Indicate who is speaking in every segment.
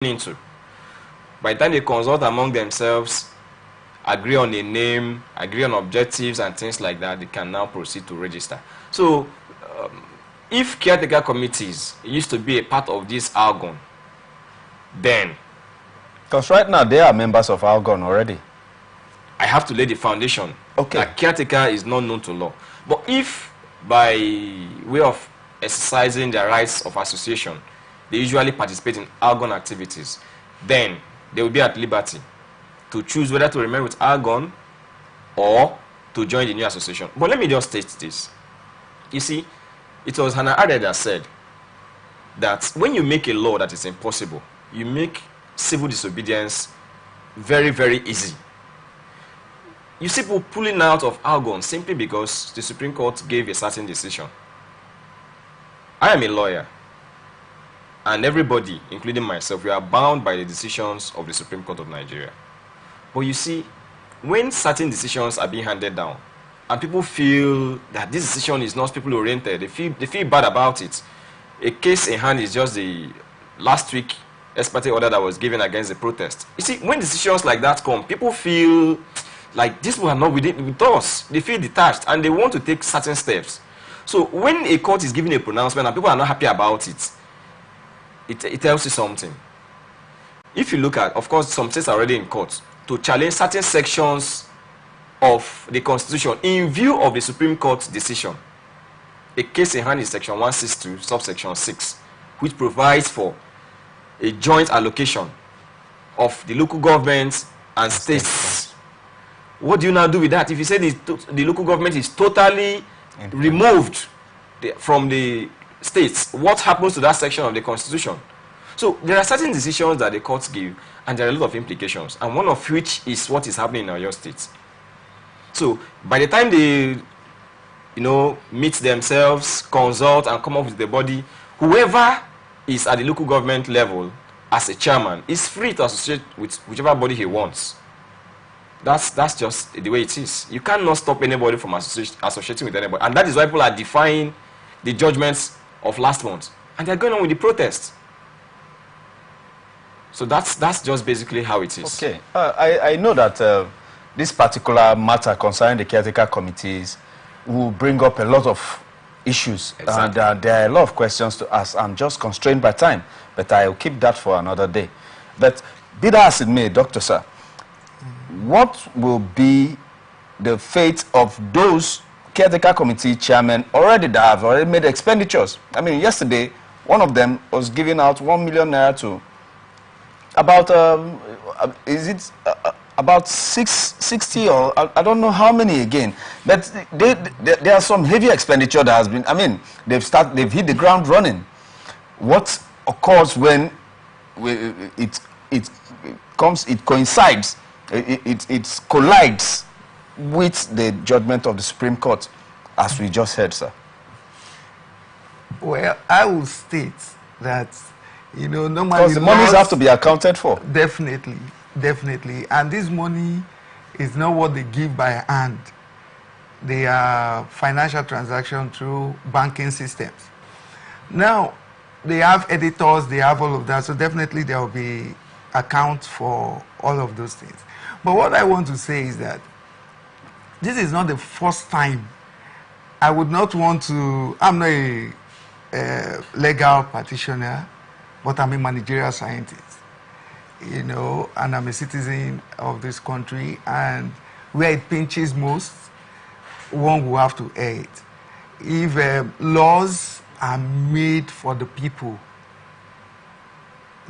Speaker 1: into. By the time they consult among themselves, agree on a name, agree on objectives and things like that, they can now proceed to register. So, if caretaker committees used to be a part of this Algon, then...
Speaker 2: Because right now, they are members of Algon already.
Speaker 1: I have to lay the foundation.
Speaker 2: Okay.
Speaker 1: That caretaker is not known to law. But if, by way of exercising their rights of association, they usually participate in Algon activities, then they will be at liberty to choose whether to remain with Algon or to join the new association. But let me just state this. You see, it was Hannah Arendt that said that when you make a law that is impossible, you make civil disobedience very, very easy. You see people pulling out of Algon simply because the Supreme Court gave a certain decision. I am a lawyer, and everybody, including myself, we are bound by the decisions of the Supreme Court of Nigeria. But you see, when certain decisions are being handed down, and people feel that this decision is not people-oriented, they feel bad about it. A case in hand is just the last week ex parte order that was given against the protest. You see, when decisions like that come, people feel like these people are not with us. They feel detached, and they want to take certain steps. So when a court is giving a pronouncement and people are not happy about it, it tells you something. If you look at, of course, some states are already in court to challenge certain sections of the Constitution in view of the Supreme Court's decision. A case in hand is Section 162, subsection 6, which provides for a joint allocation of the local governments and states. What do you now do with that? If you say the local government is totally removed from the states, what happens to that section of the Constitution? So there are certain decisions that the courts give, and there are a lot of implications, and one of which is what is happening in your state. So by the time they, meet themselves, consult, and come up with the body, whoever is at the local government level as a chairman is free to associate with whichever body he wants. That's just the way it is. You cannot stop anybody from associating with anybody. And that is why people are defying the judgments of last month. And they're going on with the protest. So that's just basically how it is.
Speaker 2: Okay. I know that this particular matter concerning the caretaker committees will bring up a lot of issues. Exactly. And there are a lot of questions to ask. I'm just constrained by time. But I'll keep that for another day. But be that as it may, Dr. Sir, what will be the fate of those caretaker committee chairmen that have already made expenditures? I mean, yesterday, one of them was giving out 1 million naira to about, about 60 or I don't know how many again. But there are some heavy expenditure that has been, I mean, they've hit the ground running. What occurs when it coincides, it collides with the judgment of the Supreme Court, as we just heard, sir?
Speaker 3: Well, I will state that, normally...
Speaker 2: Because the monies have to be accounted for.
Speaker 3: Definitely, definitely. And this money is not what they give by hand. They are financial transactions through banking systems. Now, they have editors, they have all of that, so definitely there will be accounts for all of those things. But what I want to say is that this is not the first time. I would not want to, I'm not a legal practitioner, but I'm a managerial scientist, and I'm a citizen of this country, and where it pinches most, one will have to air it. If laws are made for the people,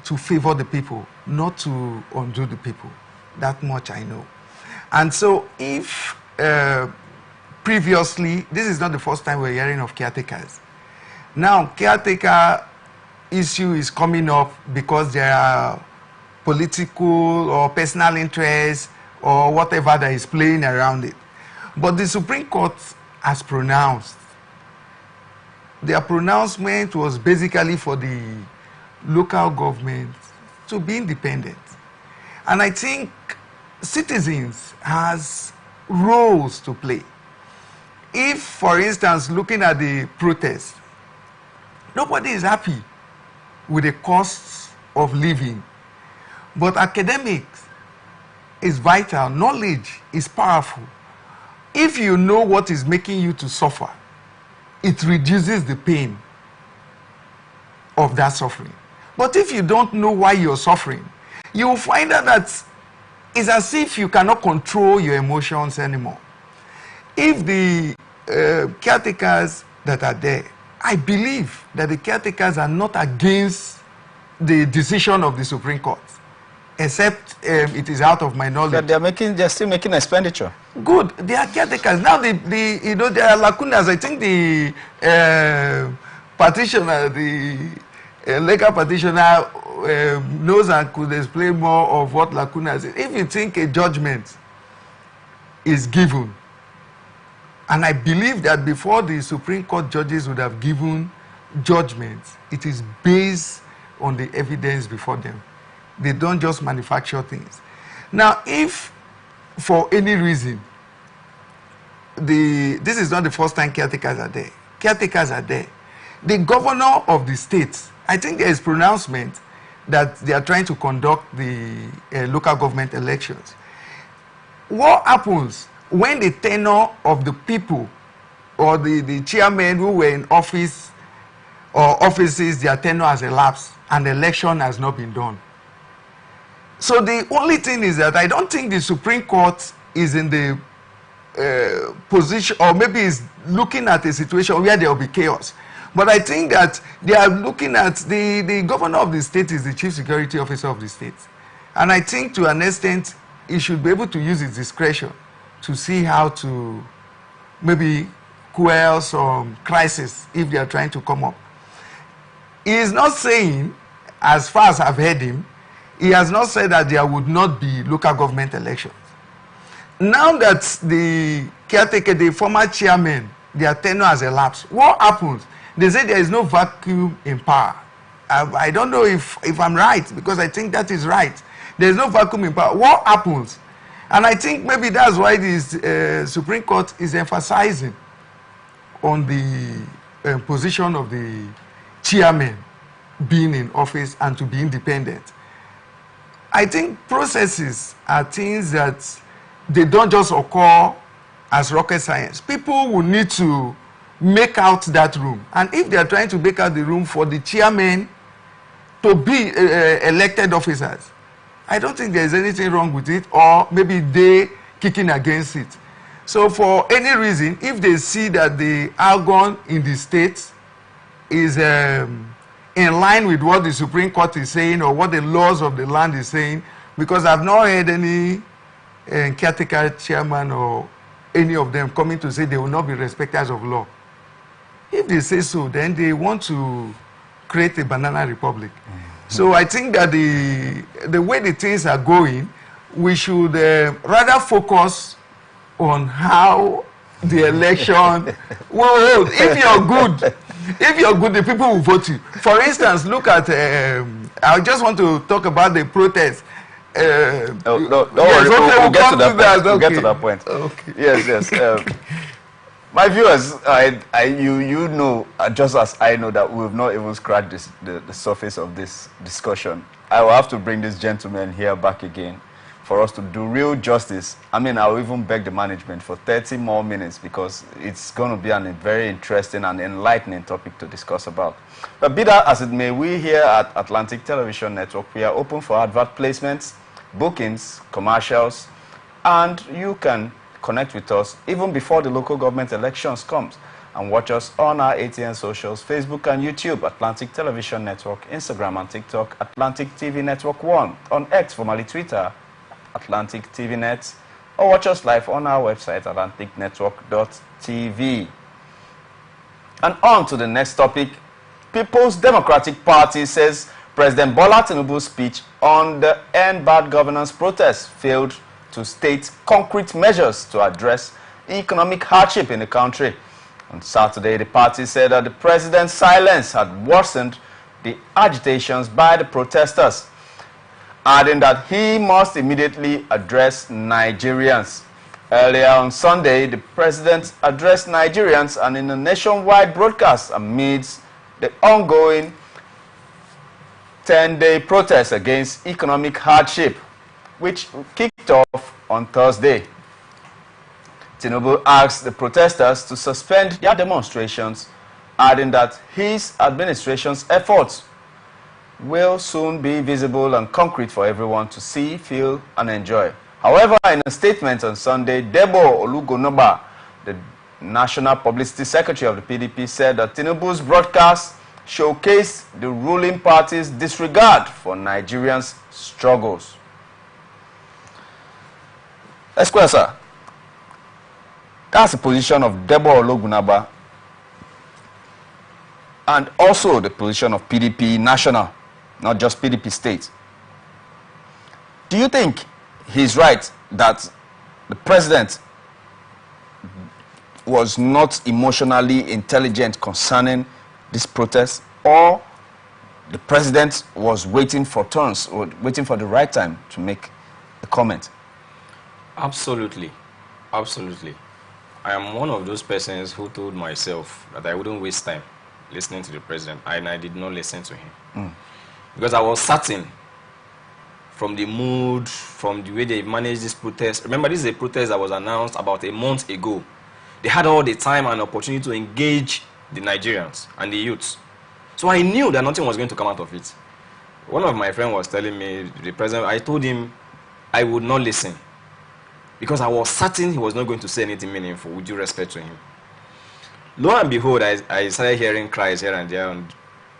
Speaker 3: to favor the people, not to undo the people. That much I know. And so if previously, this is not the first time we're hearing of caretakers. Now, caretaker issue is coming up because there are political or personal interests or whatever that is playing around it. But the Supreme Court has pronounced. Their pronouncement was basically for the local government to be independent. And I think citizens has roles to play. If, for instance, looking at the protest, nobody is happy with the costs of living But academics is vital. Knowledge is powerful. If you know what is making you to suffer, it reduces the pain of that suffering. But if you don't know why you're suffering, you will find out that it's as if you cannot control your emotions anymore. If the caretakers that are there, I believe that the caretakers are not against the decision of the Supreme Court, except it is out of my knowledge.
Speaker 2: They're still making expenditure.
Speaker 3: Good, they are caretakers. Now, there are lacunas. I think the petitioner, the legal petitioner knows and could explain more of what lacunas is. If you think a judgment is given, and I believe that before the Supreme Court judges would have given judgments, it is based on the evidence before them. They don't just manufacture things. Now, if for any reason, this is not the first time caretakers are there. Caretakers are there. The governor of the state, I think there is pronouncement that they are trying to conduct the local government elections. What happens when the tenure of the people or the chairmen who were in office or offices, their tenure has elapsed and the election has not been done? So the only thing is that I don't think the Supreme Court is in the position, or maybe is looking at a situation where there will be chaos. But I think that they are looking at the governor of the state is the chief security officer of the state. And I think to an extent, he should be able to use his discretion to see how to maybe quell some crisis if they are trying to come up. He is not saying, as far as I've heard him, he has not said that there would not be local government elections. Now that the caretaker, the former chairman, their tenure has elapsed, what happens? They say there is no vacuum in power. I don't know if I'm right, because I think that is right. There is no vacuum in power. What happens? And I think maybe that's why this Supreme Court is emphasizing on the position of the chairman being in office and to be independent. I think processes are things that they don't just occur as rocket science. People will need to make out that room. And if they are trying to make out the room for the chairman to be elected officers, I don't think there's anything wrong with it, or maybe they kicking against it. So for any reason, if they see that the organ in the state is in line with what the Supreme Court is saying or what the laws of the land is saying, because I've not heard any caretaker chairman or any of them coming to say they will not be respecters of law. If they say so, then they want to create a banana republic. So I think that the way the things are going, we should rather focus on how the election. Well, if you're good, the people will vote you. For instance, look at. I just want to talk about the protest.
Speaker 2: We'll get to that point. We'll get to that point.
Speaker 3: Okay.
Speaker 2: Yes. My viewers, you know, just as I know that we've not even scratched the surface of this discussion. I will have to bring this gentleman here back again for us to do real justice. I mean, I'll even beg the management for 30 more minutes because it's going to be a very interesting and enlightening topic to discuss about. But be that as it may, we here at Atlantic Television Network, we are open for advert placements, bookings, commercials, and you can connect with us even before the local government elections comes and watch us on our ATN socials, Facebook and YouTube, Atlantic Television Network, Instagram and TikTok, Atlantic TV Network 1, on X, formerly Twitter, Atlantic TV Net, or watch us live on our website, atlanticnetwork.tv. And on to the next topic. People's Democratic Party says President Bola Tinubu's speech on the End Bad Governance protest failed to state concrete measures to address economic hardship in the country. On Saturday, the party said that the president's silence had worsened the agitations by the protesters, adding that he must immediately address Nigerians. Earlier on Sunday, the president addressed Nigerians and in a nationwide broadcast amidst the ongoing 10-day protest against economic hardship, which kicked off on Thursday. Tinubu asked the protesters to suspend their demonstrations, adding that his administration's efforts will soon be visible and concrete for everyone to see, feel, and enjoy. However, in a statement on Sunday, Debo Olugonoba, the National Publicity Secretary of the PDP, said that Tinubu's broadcast showcased the ruling party's disregard for Nigerians' struggles. Esquire, sir, that's the position of Debo Olugonoba and also the position of PDP National, not just PDP State. Do you think he's right that the president was not emotionally intelligent concerning this protest, or the president was waiting for turns or waiting for the right time to make a comment?
Speaker 1: Absolutely. Absolutely. I am one of those persons who told myself that I wouldn't waste time listening to the president, and I did not listen to him. Because I was certain from the mood, from the way they managed this protest. Remember, this is a protest that was announced about a month ago. They had all the time and opportunity to engage the Nigerians and the youths. So I knew that nothing was going to come out of it. One of my friends was telling me, the president, I told him I would not listen, because I was certain he was not going to say anything meaningful, with due respect to him. Lo and behold, I started hearing cries here and there on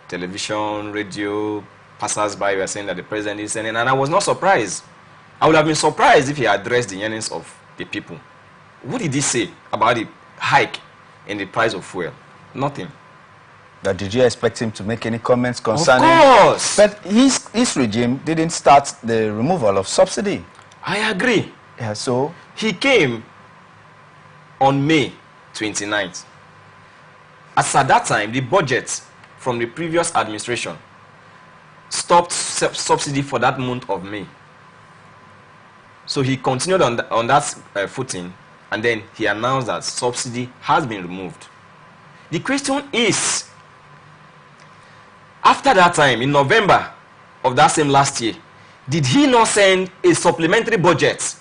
Speaker 1: television, radio, passers-by were saying that the president is saying, and I was not surprised. I would have been surprised if he addressed the yearnings of the people. What did he say about the hike in the price of fuel? Nothing.
Speaker 2: But did you expect him to make any comments concerning?
Speaker 1: Of course.
Speaker 2: But his regime didn't start the removal of subsidy.
Speaker 1: I agree.
Speaker 2: Yeah, so
Speaker 1: He came on May 29th. As at that time, the budget from the previous administration stopped subsidy for that month of May. So he continued on that footing, and then he announced that subsidy has been removed. The question is, after that time, in November of that same last year, did he not send a supplementary budget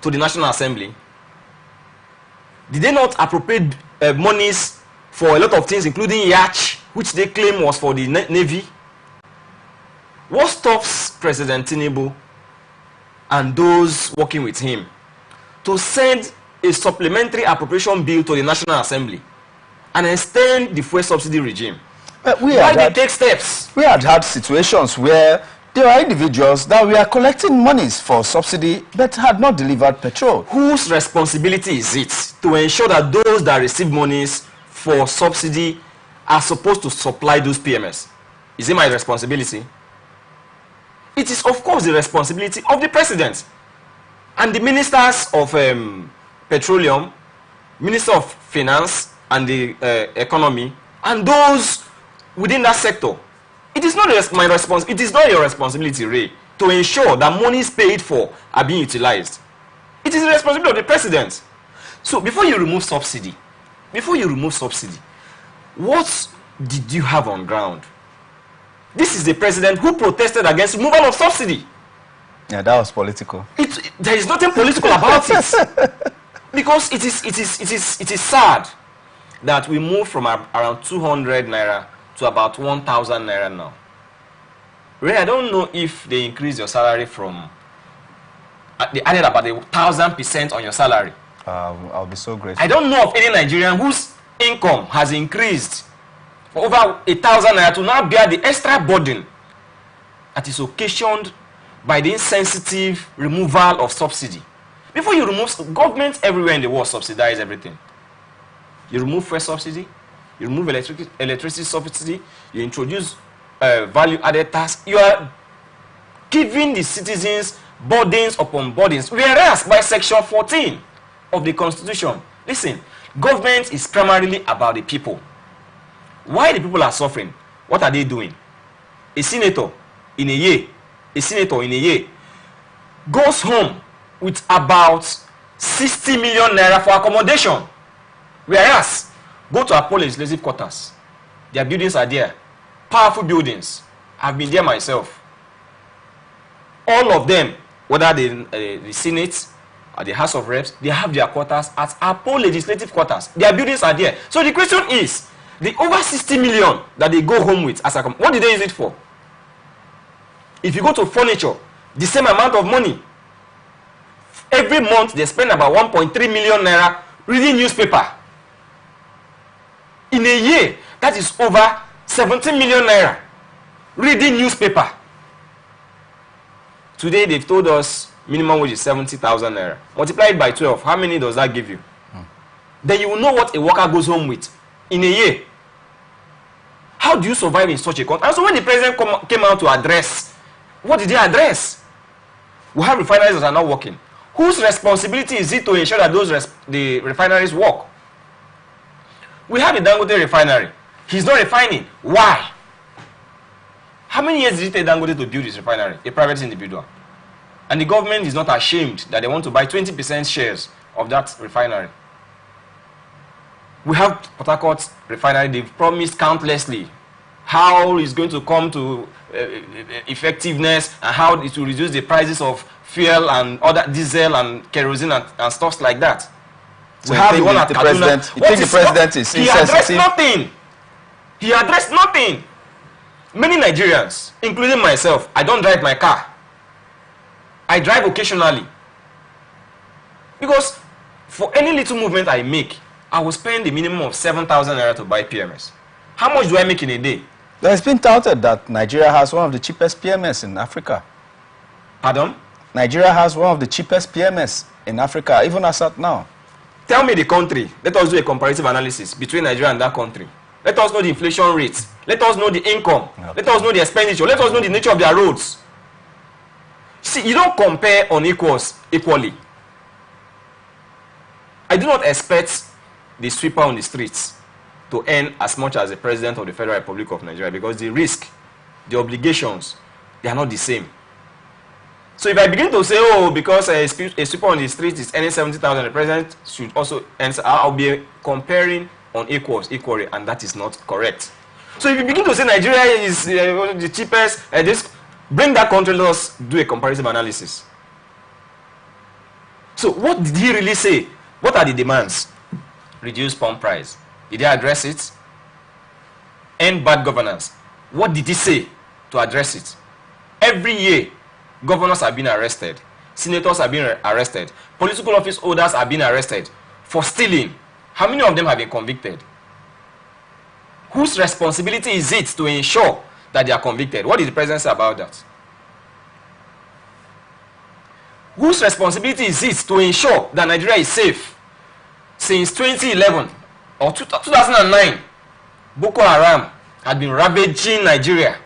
Speaker 1: to the National Assembly? Did they not appropriate monies for a lot of things, including yacht, which they claim was for the Navy? What stops President Tinubu and those working with him to send a supplementary appropriation bill to the National Assembly and extend the fuel subsidy regime? Why they take steps?
Speaker 2: We had situations where there are individuals that we are collecting monies for subsidy but had not delivered petrol.
Speaker 1: Whose responsibility is it to ensure that those that receive monies for subsidy are supposed to supply those PMS? Is it my responsibility? It is, of course, the responsibility of the president and the ministers of petroleum, minister of finance and the economy, and those within that sector. It is not my responsibility. It is not your responsibility, Ray, to ensure that monies paid for are being utilized. It is the responsibility of the president. So before you remove subsidy, what did you have on ground? This is the president who protested against removal of subsidy.
Speaker 2: Yeah, that was political.
Speaker 1: There is nothing political about it. Because it is sad that we move from around 200 naira to about 1,000 naira now. Ray, I don't know if they increased your salary from, they added about 1,000% on your salary.
Speaker 2: I'll be so grateful.
Speaker 1: I don't know of any Nigerian whose income has increased for over 1,000 naira to now bear the extra burden that is occasioned by the insensitive removal of subsidy. Before you remove, governments everywhere in the world subsidize everything. You remove fuel subsidy, you remove electricity subsidy, you introduce value-added tax. You are giving the citizens burdens upon burdens. Whereas by Section 14 of the Constitution, listen, government is primarily about the people. Why the people are suffering? What are they doing? A senator in a year goes home with about 60 million naira for accommodation. Whereas, go to Apollo legislative quarters. Their buildings are there. Powerful buildings. I've been there myself. All of them, whether the Senate or the House of Reps, they have their quarters at Apo legislative quarters. Their buildings are there. So the question is, the over 60 million that they go home with, what did they use it for? If you go to furniture, the same amount of money. Every month they spend about 1.3 million naira reading newspaper. In a year, that is over 17 million naira reading newspaper. Today they've told us minimum wage is 70,000 naira. Multiply it by 12. How many does that give you? Then you will know what a worker goes home with in a year. How do you survive in such a country? And so when the president came out to address, what did he address? We have refineries that are not working. Whose responsibility is it to ensure that the refineries work? We have the Dangote refinery. He's not refining. Why? How many years did it take Dangote to build his refinery? A private individual. And the government is not ashamed that they want to buy 20% shares of that refinery. We have Port Harcourt refinery. They've promised countlessly how it's going to come to effectiveness and how it will reduce the prices of fuel and other diesel and kerosene and stuff like that.
Speaker 2: So we have the one at Kaduna. You think the president is insensitive?
Speaker 1: He addressed nothing. He addressed nothing. Many Nigerians, including myself, I don't drive my car. I drive occasionally. Because for any little movement I make, I will spend a minimum of 7,000 naira to buy PMS. How much do I make in a day?
Speaker 2: There's been touted that Nigeria has one of the cheapest PMS in Africa.
Speaker 1: Pardon?
Speaker 2: Nigeria has one of the cheapest PMS in Africa, even as at now.
Speaker 1: Tell me the country. Let us do a comparative analysis between Nigeria and that country. Let us know the inflation rates. Let us know the income. Okay. Let us know the expenditure. Let us know the nature of their roads. See, you don't compare unequals equally. I do not expect the sweeper on the streets to earn as much as the president of the Federal Republic of Nigeria, because the risk, the obligations, they are not the same. So if I begin to say, oh, because a sweeper on the street is earning 70,000, the president should also earn, I'll be comparing unequals equally, and that is not correct. So if you begin to say Nigeria is the cheapest, just bring that country, let us do a comparative analysis. So what did he really say? What are the demands? Reduce pump price. Did he address it? End bad governance. What did he say to address it? Every year, governors are being arrested. Senators are being arrested. Political office holders are being arrested for stealing. How many of them have been convicted? Whose responsibility is it to ensure that they are convicted? What did the president say about that? Whose responsibility is it to ensure that Nigeria is safe? Since 2011 or 2009, Boko Haram had been ravaging Nigeria.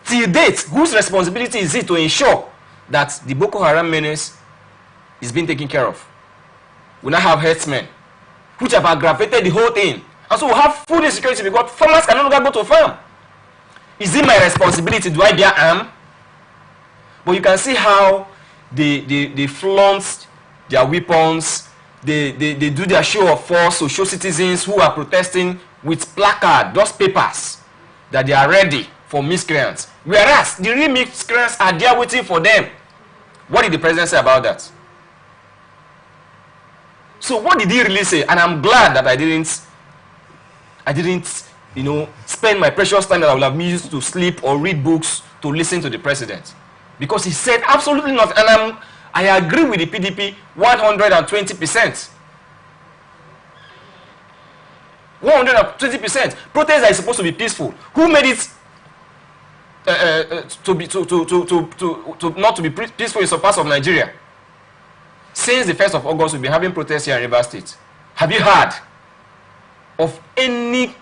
Speaker 1: Till date, whose responsibility is it to ensure that the Boko Haram menace is being taken care of? We now have herdsmen, which have aggravated the whole thing. And so we have food insecurity because farmers can no longer go to farm. Is it my responsibility? Do I bear arm? But you can see how they flaunt their weapons. They do their show of force to show citizens who are protesting with placard, those papers, that they are ready for miscreants. Whereas the real miscreants are there waiting for them. What did the president say about that? So what did he really say? And I'm glad that I didn't, spend my precious time that I would have used to sleep or read books to listen to the president. Because he said absolutely nothing. And I agree with the PDP 120%. 120%. Protests are supposed to be peaceful. Who made it not to be peaceful in some parts of Nigeria? Since the 1st of August, we'll be having protests here in Rivers State. Have you heard of any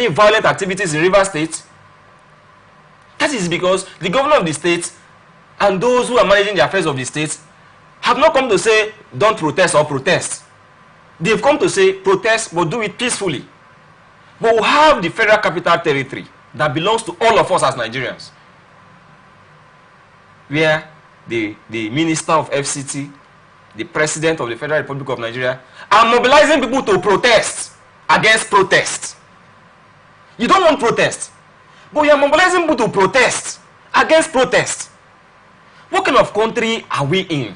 Speaker 1: violent activities in Rivers State? That is because the governor of the state and those who are managing the affairs of the state have not come to say, don't protest or protest. They've come to say, protest, but do it peacefully. But we have the Federal Capital Territory that belongs to all of us as Nigerians, where the Minister of FCT, the President of the Federal Republic of Nigeria, are mobilizing people to protest against protest. You don't want protest, but you are mobilizing people to protest against protest. What kind of country are we in?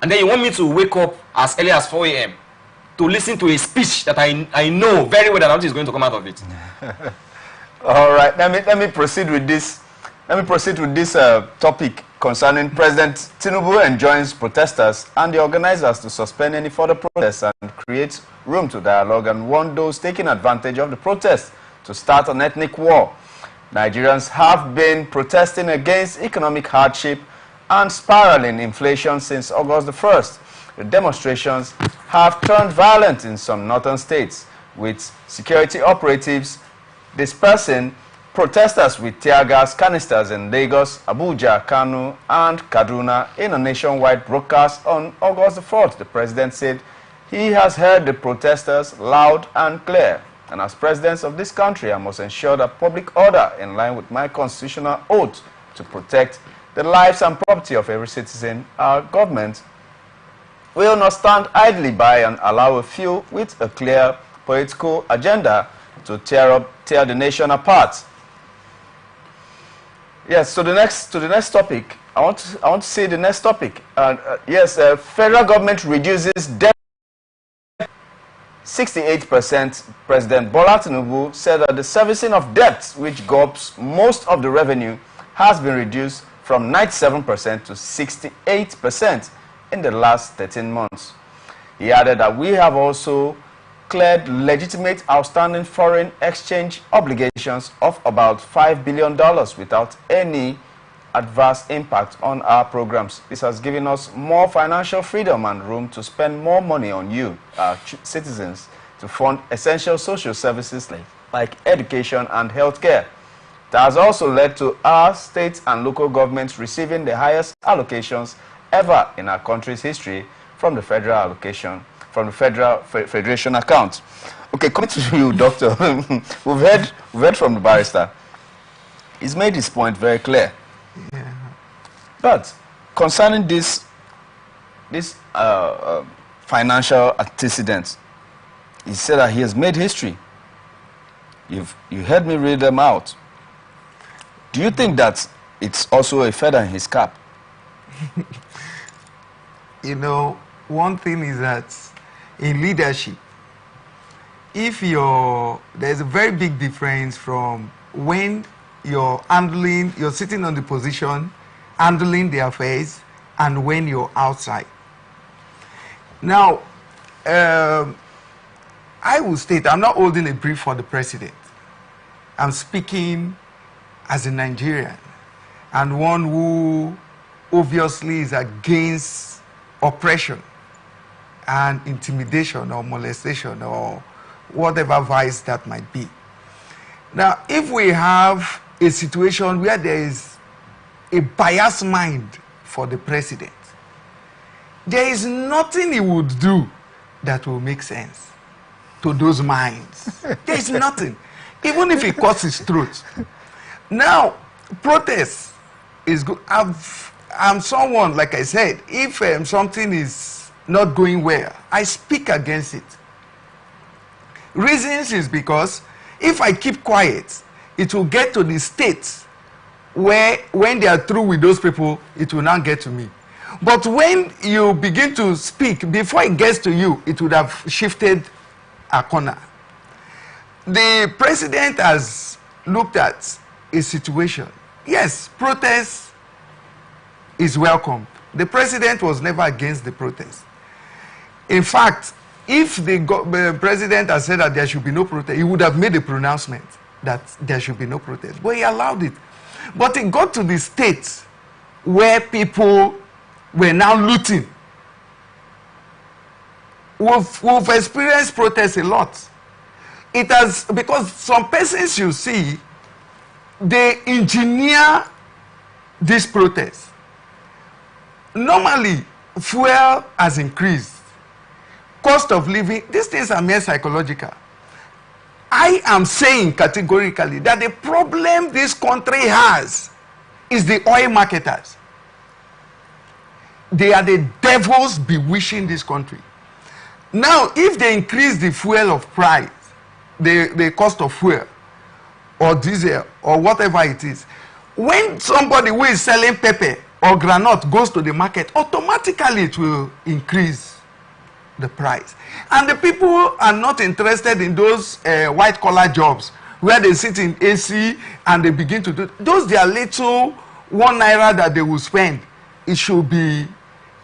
Speaker 1: And then you want me to wake up as early as 4 a.m. to listen to a speech that I know very well that nothing is going to come out of it.
Speaker 2: All right, let me proceed with this. Let me proceed with this topic concerning President Tinubu enjoins protesters and the organizers to suspend any further protests and create room to dialogue, and warn those taking advantage of the protests to start an ethnic war. Nigerians have been protesting against economic hardship and spiraling inflation since August the 1st. The demonstrations have turned violent in some northern states, with security operatives dispersing protesters with tear gas canisters in Lagos, Abuja, Kano, and Kaduna. In a nationwide broadcast on August the 4th, the president said he has heard the protesters loud and clear. And as president of this country, I must ensure that public order, in line with my constitutional oath to protect the lives and property of every citizen. Our government will not stand idly by and allow a few with a clear political agenda to tear the nation apart. Yes, so the next topic. I want to say the next topic. Yes, federal government reduces debt 68%. President Bola Tinubu said that the servicing of debts, which gobs most of the revenue, has been reduced from 97% to 68% in the last 13 months. He added that we have also cleared legitimate outstanding foreign exchange obligations of about $5 billion without any adverse impact on our programs. This has given us more financial freedom and room to spend more money on you, our citizens, to fund essential social services like education and healthcare. It has also led to our state and local governments receiving the highest allocations ever in our country's history from the federal allocation, from the federation account. Okay, coming to you, Doctor. we've heard from the barrister. He's made his point very clear.
Speaker 3: Yeah.
Speaker 2: But concerning this financial antecedents, he said that he has made history. You heard me read them out. Do you think that it's also a feather in his cap?
Speaker 3: You know, one thing is that in leadership, there's a very big difference from when you're sitting on the position, handling the affairs, and when you're outside. Now, I will state, I'm not holding a brief for the president. I'm speaking as a Nigerian and one who obviously is against oppression and intimidation or molestation or whatever vice that might be. Now, if we have a situation where there is a biased mind for the president, there is nothing he would do that will make sense to those minds. There is nothing, even if he cuts his throat. Now, protest is good. I'm someone, like I said, if something is not going well, I speak against it. Reasons is because if I keep quiet, it will get to the state where when they are through with those people, it will not get to me. But when you begin to speak, before it gets to you, it would have shifted a corner. The president has looked at a situation. Yes, protest is welcome. The president was never against the protest. In fact, if the president had said that there should be no protest, he would have made a pronouncement that there should be no protest. But he allowed it. But it got to the state where people were now looting. We've experienced protests a lot. It has, because some persons you see, they engineer this protest. Normally, fuel has increased. Cost of living, these things are mere psychological. I am saying categorically that the problem this country has is the oil marketers. They are the devils bewitching this country. Now, if they increase the fuel of price, the cost of fuel, or diesel or whatever it is, when somebody who is selling pepper or granite goes to the market, automatically it will increase the price. And the people are not interested in those white collar jobs where they sit in AC and they begin to do those. Their little 1 naira that they will spend, it should be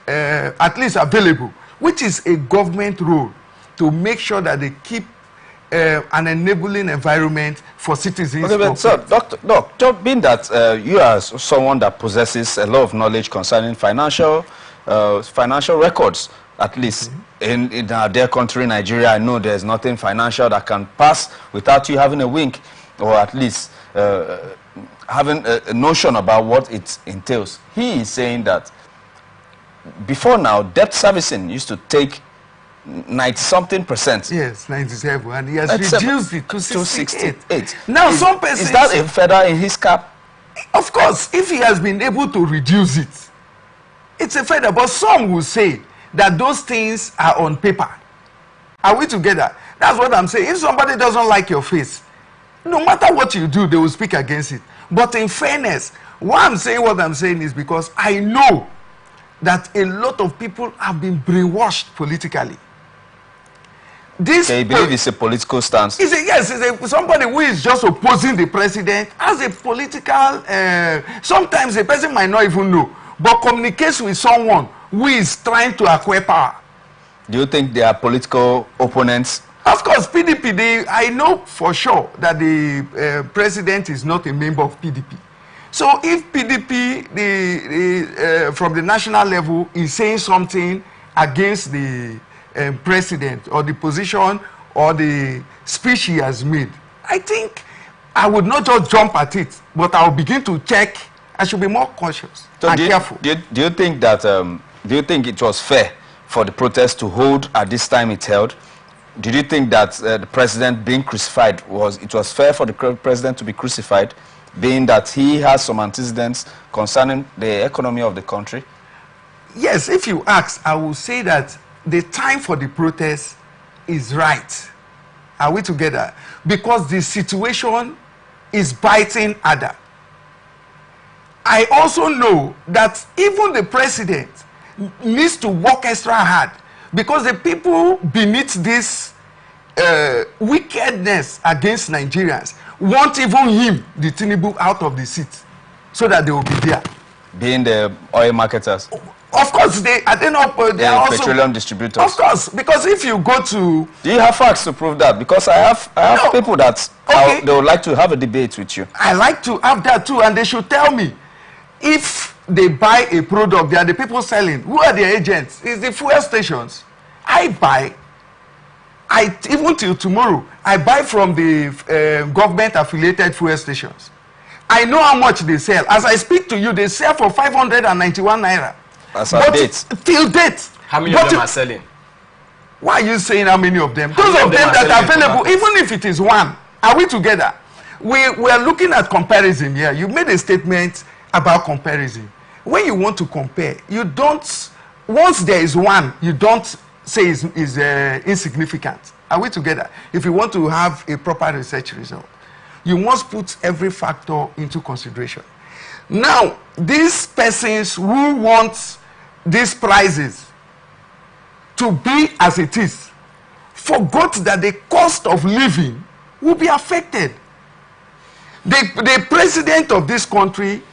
Speaker 3: at least available, which is a government role to make sure that they keep an enabling environment for citizens.
Speaker 2: Okay, but so, Doctor, being that you are someone that possesses a lot of knowledge concerning financial records, at least in our dear country, Nigeria, I know there's nothing financial that can pass without you having a wink, or at least having a notion about what it entails. He is saying that before now, debt servicing used to take 90-something%.
Speaker 3: Yes, 97, and he has reduced it to 68. Now, some persons...
Speaker 2: Is that a feather in his cap?
Speaker 3: Of course, if he has been able to reduce it, it's a feather. But some will say that those things are on paper. Are we together? That's what I'm saying. If somebody doesn't like your face, no matter what you do, they will speak against it. But in fairness, why I'm saying what I'm saying is because I know that a lot of people have been brainwashed politically.
Speaker 2: They believe it's a political stance.
Speaker 3: Yes, somebody who is just opposing the president as a political, sometimes the person might not even know, but communicates with someone who is trying to acquire power.
Speaker 2: Do you think they are political opponents?
Speaker 3: Of course, PDP, I know for sure that the president is not a member of PDP. So if PDP, from the national level, is saying something against the president or the position or the speech he has made, I think I would not just jump at it, but I will begin to check. I should be more cautious and careful.
Speaker 2: Do you think that, do you think it was fair for the protest to hold at this time it held? Did you think that the president being crucified, it was fair for the president to be crucified, being that he has some antecedents concerning the economy of the country?
Speaker 3: Yes, if you ask, I will say that the time for the protest is right. Are we together? Because the situation is biting harder. I also know that even the president needs to work extra hard because the people beneath this wickedness against Nigerians want even him, the Tinubu, out of the seat so that they will be there.
Speaker 2: Being the oil marketers?
Speaker 3: Of course, they are also
Speaker 2: petroleum distributors.
Speaker 3: Of course, because if you go to...
Speaker 2: Do you have facts to prove that? Because I have people that they would like to have a debate with you.
Speaker 3: I like to have that too, and they should tell me if they buy a product, they are the people selling. Who are the agents? It's the fuel stations. Even till tomorrow, I buy from the government-affiliated fuel stations. I know how much they sell. As I speak to you, they sell for 591 naira.
Speaker 2: As of date.
Speaker 3: Till date.
Speaker 1: How many of them are selling?
Speaker 3: Why are you saying how many of them? Those of them that are available, even if it is one. Are we together? We are looking at comparison here. You made a statement about comparison. When you want to compare, you don't, once there is one, you don't say is insignificant. Are we together? If you want to have a proper research result, you must put every factor into consideration. Now, these persons who want these prices to be as it is forgot that the cost of living will be affected. The president of this country,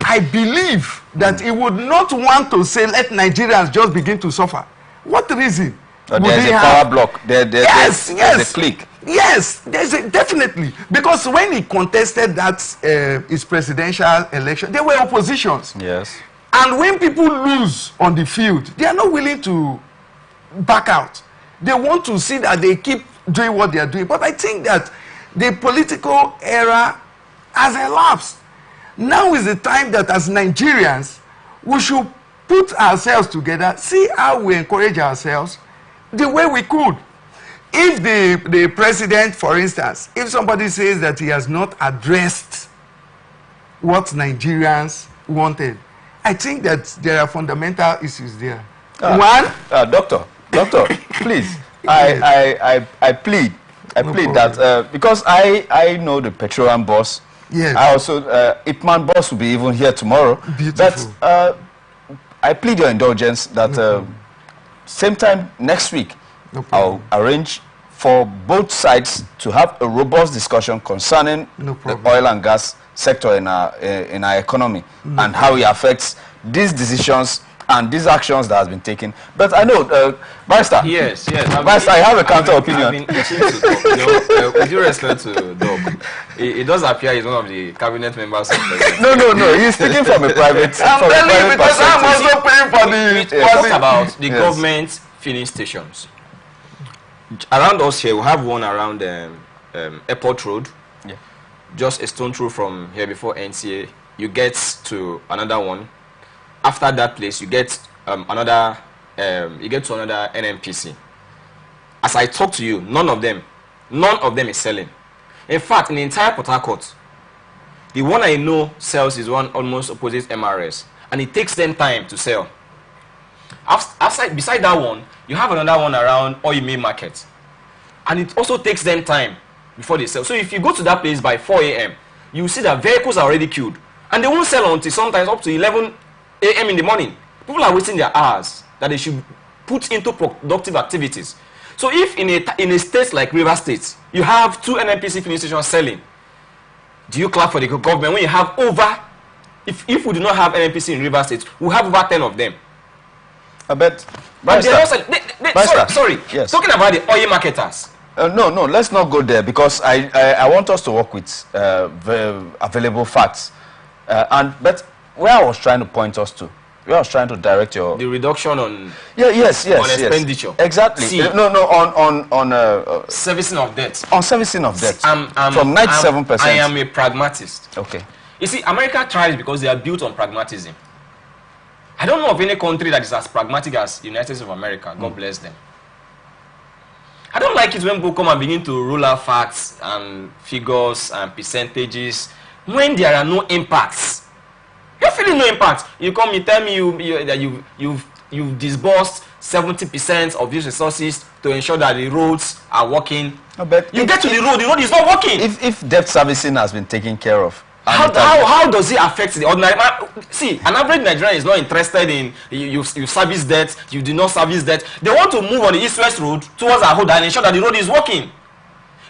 Speaker 3: I believe that he would not want to say, let Nigerians just begin to suffer. What reason?
Speaker 2: There's a power block. There's a clique.
Speaker 3: Yes, definitely. Because when he contested that his presidential election, there were oppositions.
Speaker 2: Yes.
Speaker 3: And when people lose on the field, they are not willing to back out. They want to see that they keep doing what they are doing. But I think that the political era has elapsed. Now is the time that as Nigerians, we should put ourselves together, see how we encourage ourselves the way we could. If the president, for instance, if somebody says that he has not addressed what Nigerians wanted, I think that there are fundamental issues there.
Speaker 2: Doctor, please, I plead I plead that because I know the petroleum boss.
Speaker 3: Yes.
Speaker 2: I also Ipman boss will be even here tomorrow.
Speaker 3: Beautiful.
Speaker 2: But I plead your indulgence that same time next week I'll arrange for both sides to have a robust discussion concerning the oil and gas sector in our economy and how it affects these decisions and these actions that has been taken. But I know, Barrister.
Speaker 1: Yes.
Speaker 2: Barrister, I have a counter opinion.
Speaker 1: With due respect to Doc, it does appear he's one of the cabinet members of the
Speaker 2: No. He's speaking from a private.
Speaker 3: I'm telling you because I'm also paying for the.
Speaker 1: We talk about the government filling stations. Around us here, we have one around Airport Road.
Speaker 2: Yeah.
Speaker 1: Just a stone throw from here before NCA. You get to another one. After that place, you get another. You get to another NNPC. As I talk to you, none of them is selling. In fact, in the entire Port Harcourt, the one I know sells is one almost opposite MRS, and it takes them time to sell. Beside that one, you have another one around Oyime Market, and it also takes them time before they sell. So if you go to that place by 4 a.m., you see that vehicles are already queued, and they won't sell until sometimes up to 11 a.m. in the morning. People are wasting their hours that they should put into productive activities. So if in a state like River State, you have 2 NNPC filling stations selling, do you clap for the government when you have over, if we do not have NNPC in River State, we have over 10 of them?
Speaker 2: I bet.
Speaker 1: Sorry.
Speaker 2: Yes.
Speaker 1: Talking about the oil marketers.
Speaker 2: No, let's not go there because I want us to work with available facts. But where I was trying to point us to, where I was trying to direct your...
Speaker 1: The reduction on...
Speaker 2: Yes.
Speaker 1: On expenditure.
Speaker 2: Exactly.
Speaker 1: See,
Speaker 2: on
Speaker 1: servicing of debt.
Speaker 2: On servicing of debt.
Speaker 1: From
Speaker 2: 97%.
Speaker 1: I am a pragmatist.
Speaker 2: Okay.
Speaker 1: You see, America thrives because they are built on pragmatism. I don't know of any country that is as pragmatic as the United States of America. God bless them. I don't like it when people come and begin to roll out facts and figures and percentages when there are no impacts. You're feeling no impact. You come, you tell me that you've disbursed 70% of these resources to ensure that the roads are working.
Speaker 2: But
Speaker 1: you get to the road is not working.
Speaker 2: If debt servicing has been taken care of,
Speaker 1: how does it affect the ordinary man? See, an average Nigerian is not interested in you service debt, you do not service debt. They want to move on the east-west road towards our hood and ensure that the road is working.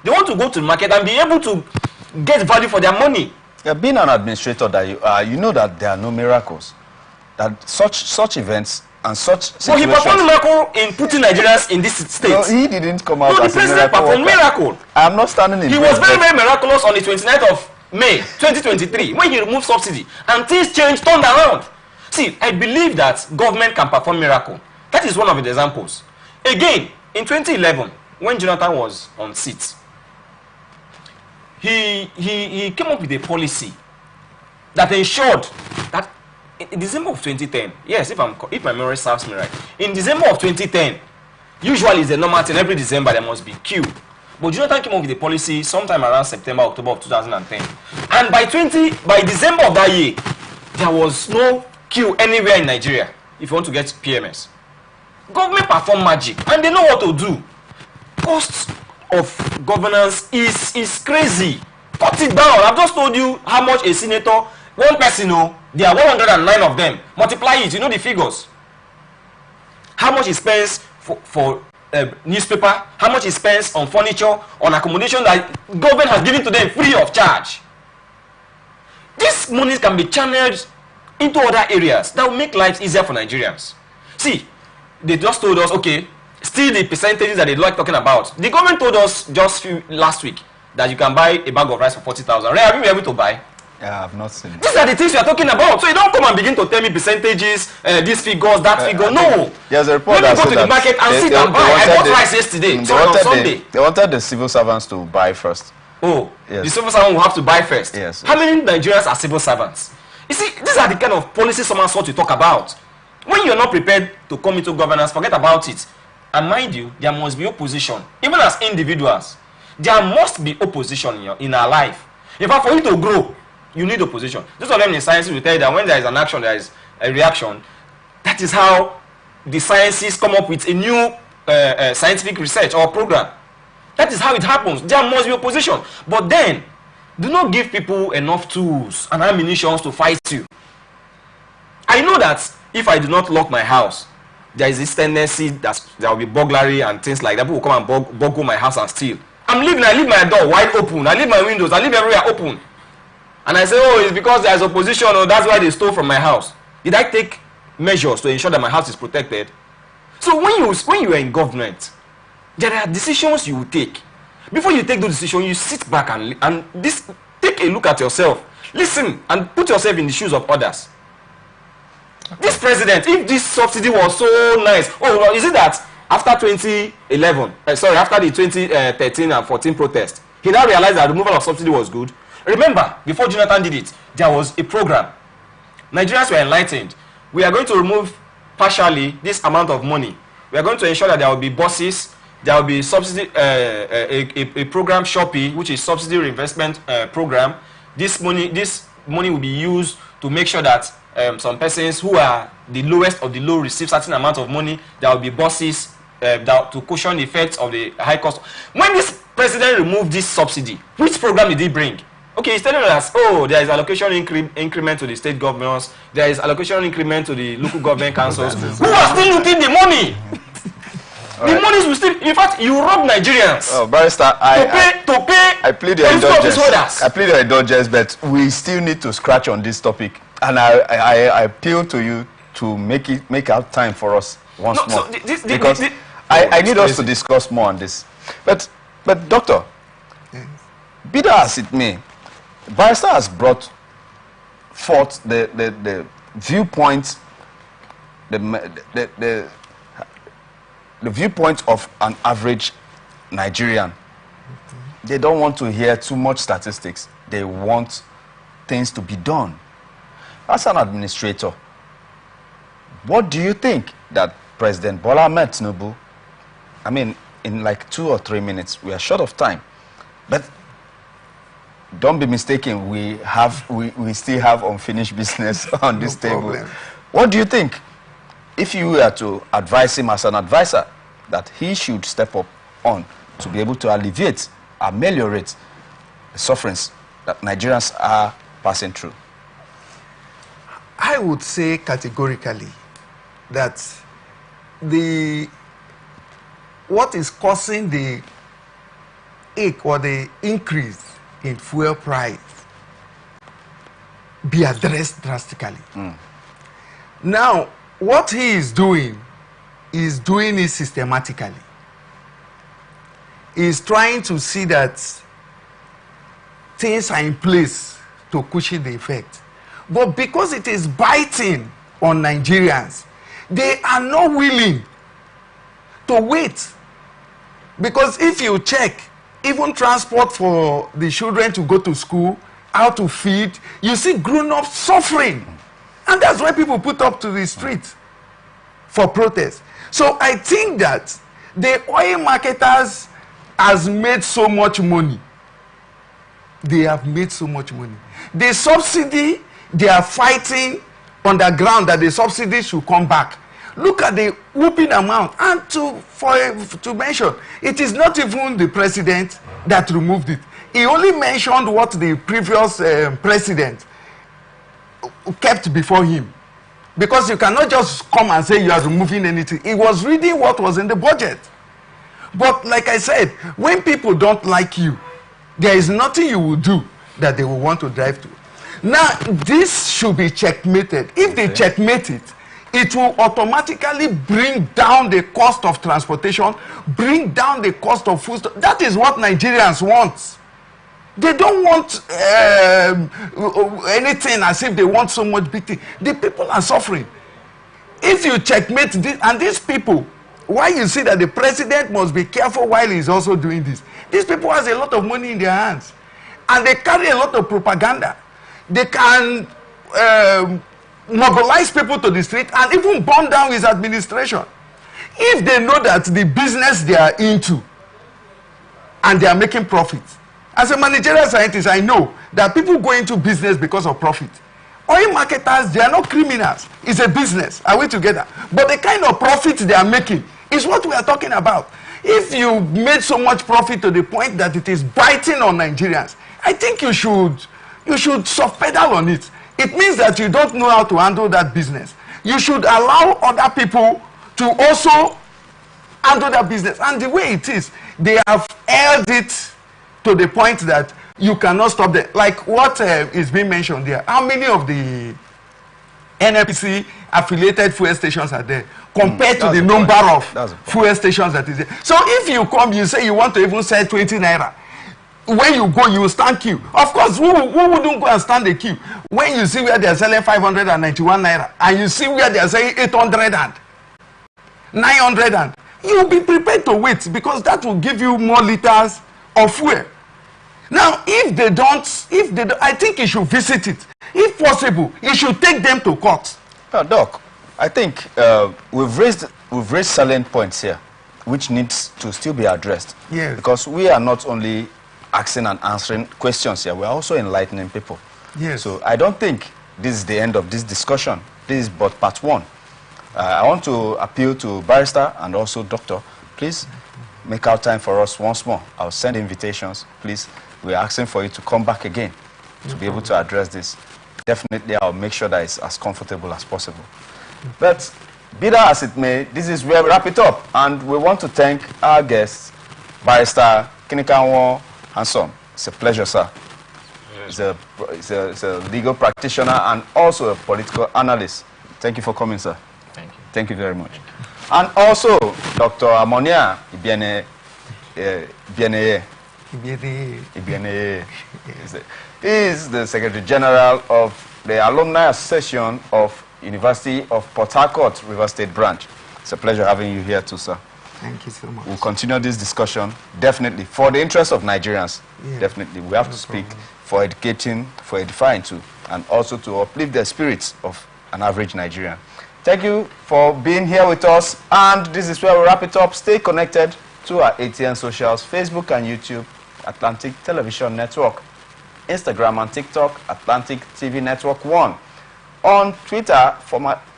Speaker 1: They want to go to the market and be able to get value for their money.
Speaker 2: Yeah, being an administrator, that you know that there are no miracles. That such events and such situations...
Speaker 1: So he performed a miracle in putting Nigerians in this state.
Speaker 2: No, he didn't come out as a miracle.
Speaker 1: No, the president performed miracle.
Speaker 2: I am not standing in...
Speaker 1: He was very, very miraculous on the 29th of May 2023 when he removed subsidy. And things changed, turned around. See, I believe that government can perform miracle. That is one of the examples. Again, in 2011, when Jonathan was on seat, he came up with a policy that ensured that in December of 2010, yes, if my memory serves me right, in December of 2010, usually it's a normal thing, every December there must be queue. But Jonathan came up with a policy sometime around September, October of 2010. And by December of that year, there was no queue anywhere in Nigeria if you want to get PMS. Government perform magic and they know what to do. Costs of governance is crazy. Cut it down. I've just told you how much a senator, one person, there are 109 of them. Multiply it, you know the figures. How much he spends for newspaper, how much he spends on furniture, on accommodation that government has given to them free of charge. This money can be channeled into other areas that will make life easier for Nigerians. See, they just told us, okay, still the percentages that they like talking about. The government told us just last week that you can buy a bag of rice for 40,000. Ray, have you been able to buy?
Speaker 2: Yeah, I have not seen it.
Speaker 1: These are the things we are talking about. So you don't come and begin to tell me percentages, these figures, that figure. No.
Speaker 2: There's a report
Speaker 1: that said that. Let me go to the market and sit and buy. I bought rice yesterday. On Sunday.
Speaker 2: They wanted the civil servants to buy first.
Speaker 1: Oh, yes. The civil servant will have to buy first.
Speaker 2: Yes.
Speaker 1: How many Nigerians are civil servants? You see, these are the kind of policies someone sought to talk about. When you're not prepared to come into governance, forget about it. And mind you, there must be opposition. Even as individuals, there must be opposition in our life. In fact, for you to grow, you need opposition. Those of them in sciences will tell you that when there is an action, there is a reaction. That is how the sciences come up with a new scientific research or program. That is how it happens. There must be opposition. But then, do not give people enough tools and ammunition to fight you. I know that if I do not lock my house, there is this tendency that there will be burglary and things like that. People will come and burgle my house and steal. I leave my door wide open. I leave my windows. I leave everywhere open. And I say, oh, it's because there is opposition, or that's why they stole from my house. Did I take measures to ensure that my house is protected? So when you are in government, there are decisions you will take. Before you take those decisions, you sit back and take a look at yourself. Listen and put yourself in the shoes of others. Okay. This president, if this subsidy was so nice, oh, is it that after 2011, after the 2013 and 14 protest, he now realized that removal of subsidy was good? Remember, before Jonathan did it, there was a program. Nigerians were enlightened. We are going to remove partially this amount of money. We are going to ensure that there will be buses, there will be subsidy, a program, Shopee, which is subsidy reinvestment program. This money will be used to make sure that some persons who are the lowest of the low receive certain amount of money. There will be buses to cushion the effects of the high cost. When this president removed this subsidy, which program did he bring? Okay, he's telling us, oh, there is allocation increment to the state governors, there is allocation increment to the local government councils, who are still looting the money. The monies will still, in fact, you rob Nigerians.
Speaker 2: Oh, Barrister, I plead your indulgence. I plead your indulgence, but we still need to scratch on this topic. And I appeal to you to make out time for us once more. Because I need us to discuss more on this. But Doctor, be that as it may, Barrister has brought forth the viewpoint, the viewpoint of an average Nigerian. They don't want to hear too much statistics. They want things to be done. As an administrator, what do you think that President Bola Ahmed Tinubu, I mean, in like 2 or 3 minutes, we are short of time, but don't be mistaken, we still have unfinished business on this table. What do you think, if you were to advise him as an advisor, that he should step up on to be able to alleviate, ameliorate the sufferings that Nigerians are passing through?
Speaker 3: I would say categorically that what is causing the ache or the increase in fuel price be addressed drastically. Now, what he is doing it systematically. He is trying to see that things are in place to cushion the effect. But because it is biting on Nigerians, they are not willing to wait. Because if you check, even transport for the children to go to school, how to feed, you see grown-ups suffering. And that's why people put up to the streets for protest. So I think that the oil marketers has made so much money. They have made so much money. The subsidy, they are fighting on the ground that the subsidy should come back. Look at the whooping amount. And to mention, it is not even the president that removed it. He only mentioned what the previous president kept before him. Because you cannot just come and say you are removing anything. He was reading what was in the budget. But like I said, when people don't like you, there is nothing you will do that they will want to drive to. Now, this should be checkmated. If they checkmate it, it will automatically bring down the cost of transportation, bring down the cost of food. That is what Nigerians want. They don't want anything as if they want so much big thing. The people are suffering. If you checkmate this, and these people, why you see that the president must be careful while he's also doing this. These people has a lot of money in their hands. And they carry a lot of propaganda. They can mobilize people to the street and even burn down his administration. If they know that the business they are into and they are making profit. As a managerial scientist, I know that people go into business because of profit. Oil marketers, they are not criminals. It's a business. Are we together? But the kind of profit they are making is what we are talking about. if you made so much profit to the point that it is biting on Nigerians, I think you should soft-pedal on it. It means that you don't know how to handle that business. You should allow other people to also handle that business. And the way it is, they have held it to the point that you cannot stop them. Like what is being mentioned there. How many of the NNPC affiliated fuel stations are there compared to the number of fuel stations that is there? So if you come, you say you want to even sell 20 naira. When you go, you will stand queue. Of course, who wouldn't go and stand the queue? When you see where they are selling 591 naira and you see where they are selling 800 and 900 and you'll be prepared to wait, because that will give you more liters of fuel. Now, if they don't, I think you should visit it. If possible, you should take them to court.
Speaker 2: No, Doc, I think we've raised salient points here, which needs to still be addressed.
Speaker 3: Yes.
Speaker 2: Because we are not only asking and answering questions here, we are also enlightening people.
Speaker 3: Yes.
Speaker 2: So I don't think this is the end of this discussion. This is but part one. I want to appeal to Barrister and also Doctor. Please make out time for us once more. I'll send invitations. Please, we're asking for you to come back again to be able to address this. Definitely, I'll make sure that it's as comfortable as possible. But be that as it may, this is where we wrap it up. And we want to thank our guests, Barrister Kinikanwo Hanson. It's a pleasure, sir. He's a legal practitioner and also a political analyst. Thank you for coming, sir.
Speaker 1: Thank you.
Speaker 2: Thank you very much. And also, Dr. Amonia Ibiene. He is the Secretary General of the Alumni Association of University of Port Harcourt, River State Branch. It's a pleasure having you here too, sir.
Speaker 3: Thank you so much.
Speaker 2: We'll continue this discussion, definitely, for the interest of Nigerians. Yeah. Definitely, we have to speak for educating, for edifying too, and also to uplift the spirits of an average Nigerian. Thank you for being here with us, and this is where we wrap it up. Stay connected to our ATN socials, Facebook and YouTube, Atlantic Television Network, Instagram and TikTok, Atlantic TV Network 1. On Twitter,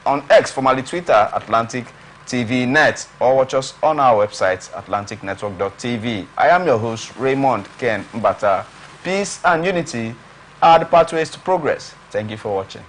Speaker 2: on X, formerly Twitter, Atlantic TV Net, or watch us on our website, atlanticnetwork.tv. I am your host, Raymond Ken Mbata. Peace and unity are the pathways to progress. Thank you for watching.